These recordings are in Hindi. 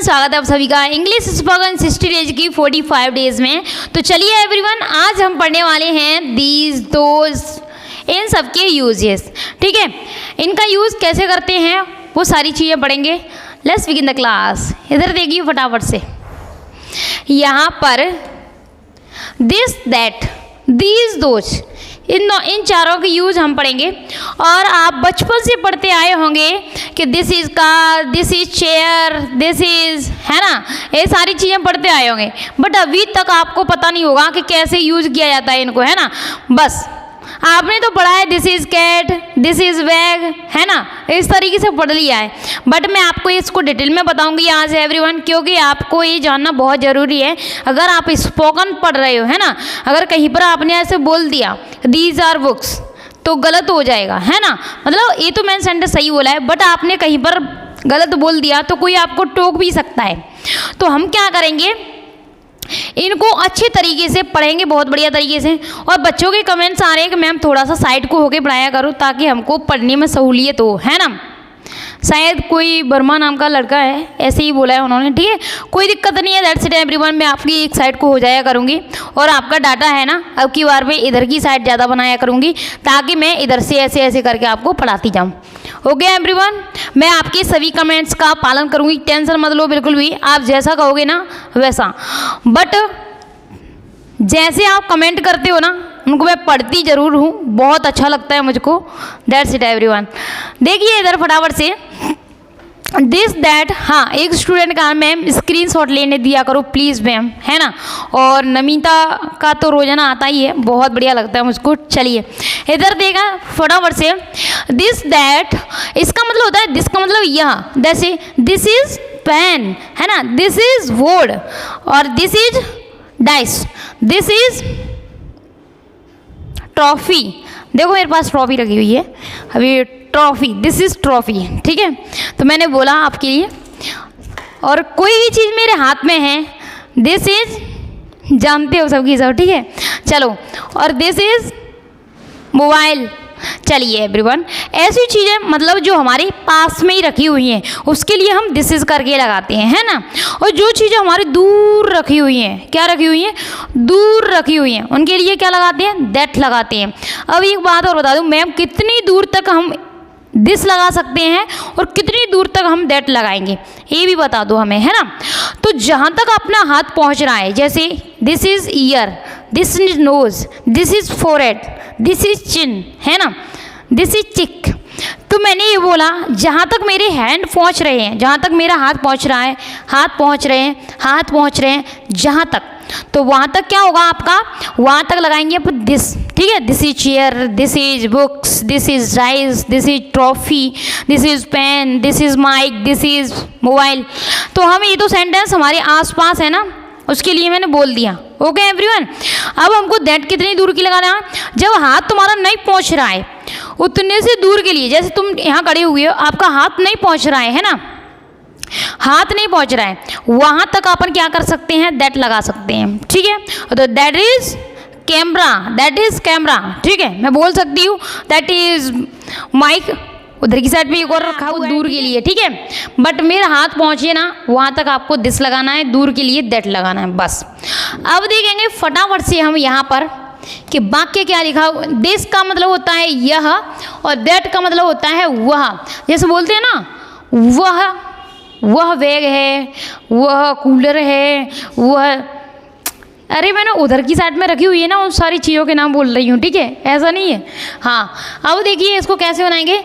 स्वागत है आप सभी का इंग्लिश स्पोकन 60 डेज की 45 डेज में। तो चलिए एवरीवन, आज हम पढ़ने वाले हैं दीज दोज, इन सब के यूजेस। ठीक है, इनका यूज़ कैसे करते हैं वो सारी चीज़ें पढ़ेंगे। Let's begin the class. इधर देखिए फटाफट से, यहाँ पर दिस दैट दीज दोज, इन चारों के यूज़ हम पढ़ेंगे। और आप बचपन से पढ़ते आए होंगे कि this is car, this is chair, this is, है ना, ये सारी चीज़ें पढ़ते आए होंगे। बट अभी तक आपको पता नहीं होगा कि कैसे यूज़ किया जाता है इनको, है ना। बस आपने तो पढ़ा है this is cat, this is bag, है ना, इस तरीके से पढ़ लिया है। बट मैं आपको इसको डिटेल में बताऊंगी आज एवरीवन, क्योंकि आपको ये जानना बहुत ज़रूरी है। अगर आप स्पोकन पढ़ रहे हो, है ना, अगर कहीं पर आपने ऐसे बोल दिया दीज आर बुक्स तो गलत हो जाएगा, है ना। मतलब ये तो मैंने सेंटेंस सही बोला है, बट आपने कहीं पर गलत बोल दिया तो कोई आपको टोक भी सकता है। तो हम क्या करेंगे, इनको अच्छे तरीके से पढ़ेंगे, बहुत बढ़िया तरीके से। और बच्चों के कमेंट्स आ रहे हैं कि मैम थोड़ा सा साइड को होके पढ़ाया करो ताकि हमको पढ़ने में सहूलियत हो, है ना। शायद कोई वर्मा नाम का लड़का है, ऐसे ही बोला है उन्होंने। ठीक है, कोई दिक्कत नहीं है, दैट्स इट एवरीवन। मैं आपकी एक साइड को हो जाया करूँगी और आपका डाटा है ना, अब की बार मैं इधर की साइड ज़्यादा बनाया करूँगी ताकि मैं इधर से ऐसे ऐसे करके आपको पढ़ाती जाऊँ। ओके एवरीवन, मैं आपके सभी कमेंट्स का पालन करूँगी, टेंशन मत लो बिल्कुल भी। आप जैसा कहोगे ना वैसा, बट जैसे आप कमेंट करते हो ना उनको मैं पढ़ती ज़रूर हूँ, बहुत अच्छा लगता है मुझको। That's it everyone. देखिए इधर फटाफट से दिस दैट, हाँ एक स्टूडेंट का मैम स्क्रीनशॉट लेने दिया करो प्लीज़ मैम, है ना। और नमिता का तो रोजाना आता ही है, बहुत बढ़िया लगता है मुझको। चलिए इधर देखा फटाफट से, दिस दैट इसका मतलब होता है, दिस का मतलब यह, जैसे दिस इज पेन, है ना, दिस इज बोर्ड, और this is dice, this is trophy. देखो मेरे पास ट्रॉफी रखी हुई है अभी, ट्रॉफी, दिस इज ट्रॉफी। ठीक है, तो मैंने बोला आपके लिए। और कोई भी चीज़ मेरे हाथ में है, दिस इज, जानते हो सबकी सब, ठीक है। चलो, और दिस इज मोबाइल। चलिए एवरीवन, ऐसी चीज़ें मतलब जो हमारे पास में ही रखी हुई हैं उसके लिए हम दिस इज करके लगाते हैं, है ना। और जो चीज़ें हमारी दूर रखी हुई हैं, क्या रखी हुई हैं, दूर रखी हुई हैं, उनके लिए क्या लगाते हैं, दैट लगाते हैं। अब एक बात और बता दूं मैम, कितनी दूर तक हम दिस लगा सकते हैं और कितनी दूर तक हम दैट लगाएंगे ये भी बता दो हमें, है ना। तो जहाँ तक अपना हाथ पहुँच रहा है, जैसे this is ear, this is nose, this is forehead, this is chin, है ना, दिस इज चिक। तो मैंने ये बोला जहाँ तक मेरे हैंड पहुँच रहे हैं, जहाँ तक मेरा हाथ पहुँच रहा है, हाथ पहुँच रहे हैं, हाथ पहुँच रहे हैं जहाँ तक, तो वहाँ तक क्या होगा आपका, वहाँ तक लगाएंगे आप दिस। ठीक है, this is chair, this is books, this is rice, this is trophy, this is pen, this is mic, this is mobile. तो हम ये तो सेंटेंस हमारे आसपास है ना, उसके लिए मैंने बोल दिया। ओके एवरीवन, अब हमको दैट कितनी दूर की लगाना है, जब हाथ तुम्हारा नहीं पहुंच रहा है उतने से दूर के लिए, जैसे तुम यहाँ खड़े हुए हो, आपका हाथ नहीं पहुंच रहा है ना, हाथ नहीं पहुंच रहा है, वहां तक अपन क्या कर सकते हैं, दैट लगा सकते हैं। ठीक है, तो that is camera, that is camera. ठीक है, मैं बोल सकती हूँ दैट इज माइक, उधर की साइड में एक और रखा हुआ दूर के लिए। ठीक है, बट मेरा हाथ पहुंचे ना वहां तक आपको दिस लगाना है, दूर के लिए दैट लगाना है, बस। अब देखेंगे फटाफट से हम यहाँ पर कि वाक्य क्या लिखा हुआ। दिस का मतलब होता है यह और दैट का मतलब होता है वह। जैसे बोलते हैं ना, वह बैग है, वह कूलर है, वह, अरे मैंने उधर की साइड में रखी हुई है ना, उन सारी चीज़ों के नाम बोल रही हूँ। ठीक है, ऐसा नहीं है। हाँ, अब देखिए इसको कैसे बनाएंगे।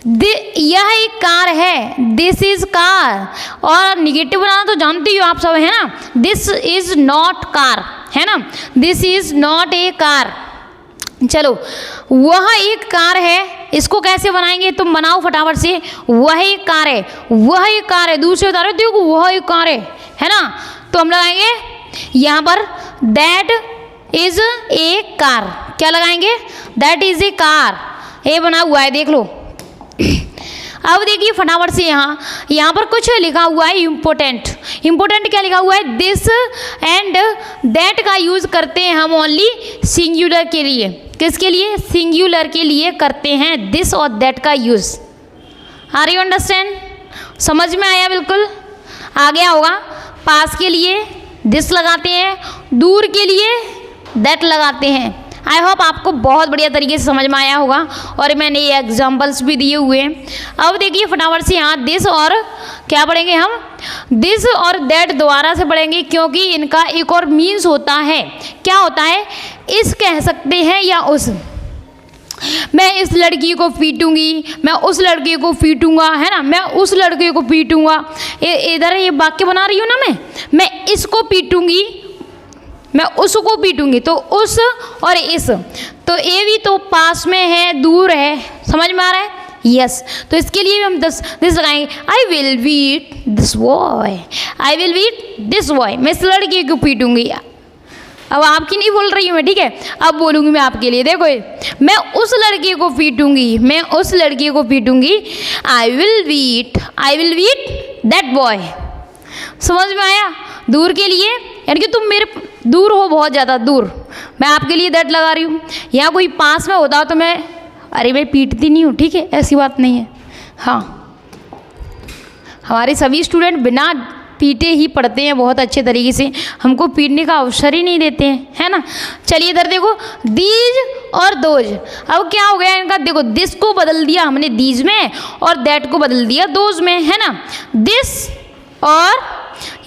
यह एक कार है, दिस इज कार। और निगेटिव बनाना तो जानती हो आप सब, है ना, दिस इज नॉट कार, है ना, this is not a car. चलो, वह एक कार है, इसको कैसे बनाएंगे, तुम बनाओ फटाफट से। वह एक कार है, वह एक कार है, दूसरे बता रहे हो देखो वह एक कार है ना। तो हम लगाएंगे यहाँ पर दैट इज ए कार। क्या लगाएंगे, दैट इज ए कार, ये बना हुआ है, देख लो। अब देखिए फटाफट से यहाँ पर कुछ लिखा हुआ है इम्पोर्टेंट। इम्पोर्टेंट क्या लिखा हुआ है, दिस एंड दैट का यूज करते हैं हम ओनली सिंगुलर के लिए। किसके लिए, सिंगुलर के लिए करते हैं दिस और दैट का यूज। आर यू अंडरस्टैंड, समझ में आया बिल्कुल। आ गया होगा। पास के लिए दिस लगाते हैं, दूर के लिए दैट लगाते हैं। आई होप आपको बहुत बढ़िया तरीके से समझ में आया होगा और मैंने ये एग्जाम्पल्स भी दिए हुए हैं। अब देखिए फटाफट से यहाँ दिस और क्या पढ़ेंगे हम, दिस और दैट दोबारा से पढ़ेंगे क्योंकि इनका एक और मीन्स होता है। क्या होता है, इस कह सकते हैं या उस। मैं इस लड़की को पीटूंगी, मैं उस लड़के को पीटूंगा, है ना, मैं उस लड़के को पीटूंगा। इधर ये वाक्य बना रही हूँ ना मैं इसको पीटूंगी, मैं उसको पीटूंगी, तो उस और इस, तो ये भी तो पास में है, दूर है, समझ में आ रहा है। यस तो इसके लिए भी हम दिस लगाएंगे। I will beat this boy, I will beat this boy, मैं इस लड़के को पीटूंगी। अब आपकी नहीं बोल रही हूँ मैं, ठीक है, अब बोलूँगी मैं आपके लिए। देखो मैं उस लड़के को पीटूंगी, मैं उस लड़के को पीटूंगी। I will beat that boy. समझ में आया। दूर के लिए यानी कि तुम मेरे दूर हो, बहुत ज़्यादा दूर, मैं आपके लिए दैट लगा रही हूँ। या कोई पास में होता तो मैं पीटती नहीं हूँ, ठीक है, ऐसी बात नहीं है। हाँ, हमारे सभी स्टूडेंट बिना पीटे ही पढ़ते हैं बहुत अच्छे तरीके से, हमको पीटने का अवसर ही नहीं देते हैं, है ना। चलिए इधर देखो, दीज और दोज। अब क्या हो गया इनका, देखो दिस को बदल दिया हमने दीज में और दैट को बदल दिया दोज में, है ना। दिस और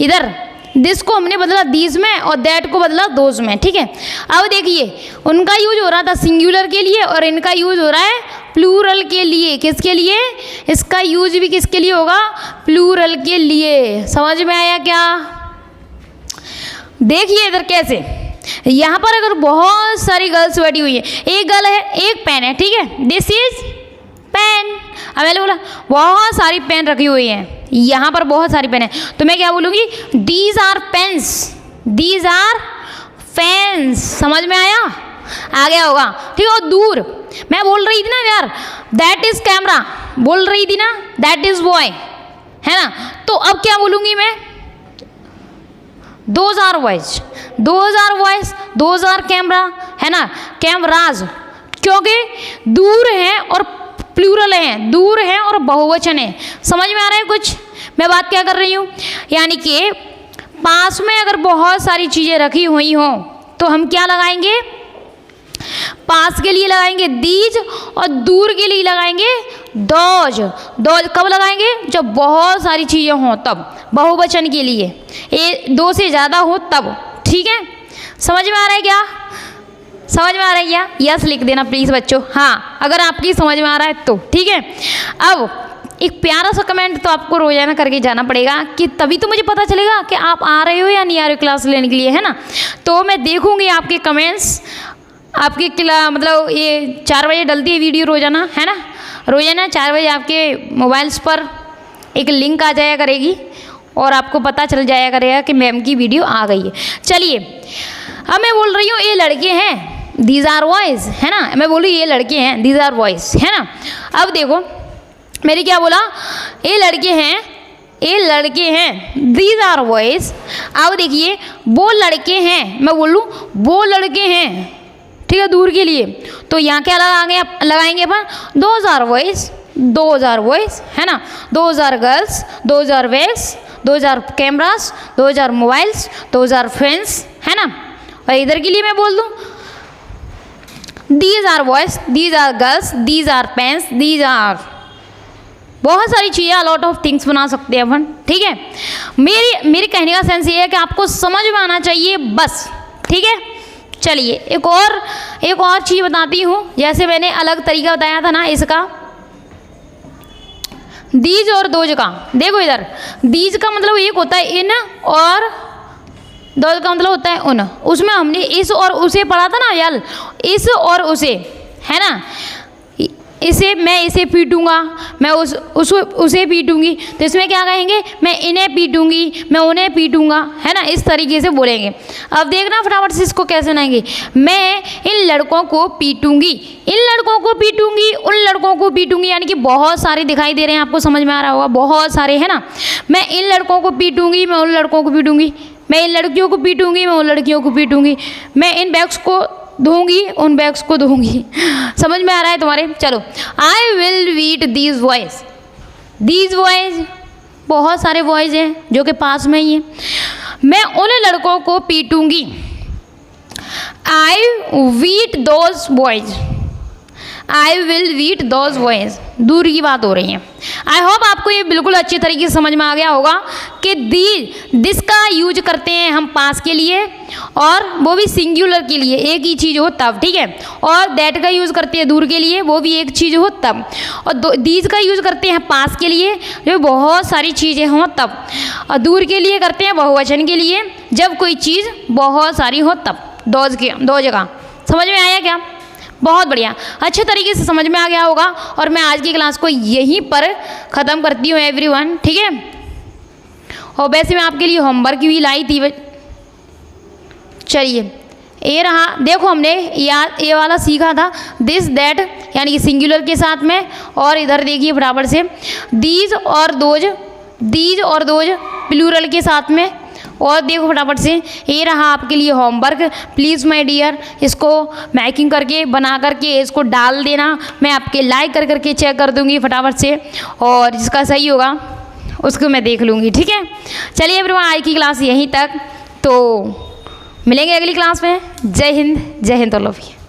इधर दिस को हमने बदला दीज में और दैट को बदला दोज में, ठीक है। अब देखिए उनका यूज हो रहा था सिंगुलर के लिए और इनका यूज हो रहा है प्लूरल के लिए। किसके लिए, इसका यूज भी किसके लिए होगा, प्लूरल के लिए। समझ में आया क्या। देखिए इधर कैसे, यहाँ पर अगर बहुत सारी गर्ल्स बैठी हुई है, एक गर्ल है, एक पेन है, ठीक है, दिस इज पेन। अब मैंने बोला बहुत सारी पेन रखी हुई हैं, यहाँ पर बहुत सारी पेन है, तो मैं क्या बोलूँगी, these are pens, these are pens. समझ में आया, आ गया होगा, ठीक है। और दूर मैं बोल रही थी ना यार, दैट इज कैमरा, बोल रही थी ना, दैट इज बॉय, है ना। तो अब क्या बोलूँगी मैं, those are boys, those are boys, those are camera, है ना, कैमराज, क्योंकि दूर है और प्लूरल है, दूर है और बहुवचन है। समझ में आ रहा है कुछ मैं बात क्या कर रही हूँ। यानी कि पास में अगर बहुत सारी चीज़ें रखी हुई हों तो हम क्या लगाएंगे, पास के लिए लगाएंगे दीज और दूर के लिए लगाएंगे दोज। दोज कब लगाएंगे, जब बहुत सारी चीज़ें हों तब, बहुवचन के लिए, ये दो से ज़्यादा हो तब, ठीक है। समझ में आ रहा है क्या, समझ में आ रहा है क्या, यस लिख देना प्लीज़ बच्चों, हाँ अगर आपकी समझ में आ रहा है तो, ठीक है। अब एक प्यारा सा कमेंट तो आपको रोजाना करके जाना पड़ेगा कि तभी तो मुझे पता चलेगा कि आप आ रहे हो या नहीं आ रहे हो क्लास लेने के लिए, है ना। तो मैं देखूंगी आपके कमेंट्स, आपके मतलब ये 4 बजे डलती है वीडियो रोजाना, है ना, रोजाना 4 बजे आपके मोबाइल्स पर एक लिंक आ जाया करेगी और आपको पता चल जाया करेगा कि मैम की वीडियो आ गई है। चलिए अब मैं बोल रही हूँ ये लड़के हैं, दीज आर बॉयज, है ना, मैं बोलूँ ये लड़के हैं, दीज आर बॉयज, है ना। अब देखो मैंने क्या बोला, ये लड़के हैं, ये लड़के हैं, दीज आर बॉयज। अब देखिए वो लड़के हैं, मैं बोलूँ वो लड़के हैं, ठीक है, दूर के लिए, तो यहाँ क्या लगाएंगे अपन, those are boys, those are boys, है ना, those are girls, those are bags, those are cameras, those are mobiles, those are friends, है ना। और इधर के लिए मैं बोल दूँ these are boys, these are girls, these are pens, these are, बहुत सारी चीज़ें, अलॉट ऑफ थिंग्स बना सकते हैं अपन, ठीक है। मेरी कहने का सेंस ये है कि आपको समझ में आना चाहिए बस, ठीक है। चलिए एक और चीज़ बताती हूँ, जैसे मैंने अलग तरीका बताया था ना इसका, दीज और दोज का। देखो इधर दीज का मतलब एक होता है इन और दोज का मतलब होता है उन। उसमें हमने इस और उसे पढ़ा था ना यार, इस और उसे, है ना, इसे मैं इसे पीटूंगा, मैं उसे पीटूंगी, तो इसमें क्या कहेंगे, मैं इन्हें पीटूंगी, मैं उन्हें पीटूंगा, है ना, इस तरीके से बोलेंगे। अब देखना फटाफट से इसको कैसे सुनाएंगे, मैं इन लड़कों को पीटूंगी, इन लड़कों को पीटूंगी, उन लड़कों को पीटूंगी, यानी कि बहुत सारे दिखाई दे रहे हैं, आपको समझ में आ रहा होगा, बहुत सारे, है ना। मैं इन लड़कों को पीटूंगी, मैं उन लड़कों को पीटूंगी, मैं इन लड़कियों को पीटूंगी, मैं उन लड़कियों को पीटूंगी, मैं इन बैग्स को दूंगी, उन बैग्स को दूंगी। समझ में आ रहा है तुम्हारे। चलो, I will beat these boys, these boys, बहुत सारे बॉयज़ हैं जो कि पास में ही हैं। मैं उन लड़कों को पीटूंगी। I beat those boys, I will beat those boys, दूर की बात हो रही है। आई होप आपको ये बिल्कुल अच्छी तरीके से समझ में आ गया होगा कि दिस का यूज करते हैं हम पास के लिए, और वो भी सिंगुलर के लिए, एक ही चीज़ हो तब, ठीक है। और दैट का यूज़ करते हैं दूर के लिए, वो भी एक चीज़ हो तब। और दीज का यूज़ करते हैं पास के लिए, जो बहुत सारी चीज़ें हों तब। और दूर के लिए करते हैं बहुवचन के लिए, जब कोई चीज़ बहुत सारी हो तब। दो जगह समझ में आया क्या? बहुत बढ़िया, अच्छे तरीके से समझ में आ गया होगा। और मैं आज की क्लास को यहीं पर ख़त्म करती हूँ एवरीवन, ठीक है। और वैसे मैं आपके लिए होमवर्क भी लाई थी। चलिए ये रहा, देखो हमने ये वाला सीखा था, दिस दैट यानी कि सिंगुलर के साथ में। और इधर देखिए बराबर से दीज और दोज प्लूरल के साथ में। और देखो फटाफट से ये रहा आपके लिए होमवर्क। प्लीज़ माय डियर, इसको मैकिंग करके बना करके इसको डाल देना। मैं आपके लाइक कर करके चेक कर दूंगी फटाफट से, और जिसका सही होगा उसको मैं देख लूँगी, ठीक है। चलिए एवरीवन, आज की क्लास यहीं तक, तो मिलेंगे अगली क्लास में। जय हिंद, जय हिंद ऑल ऑफ यू।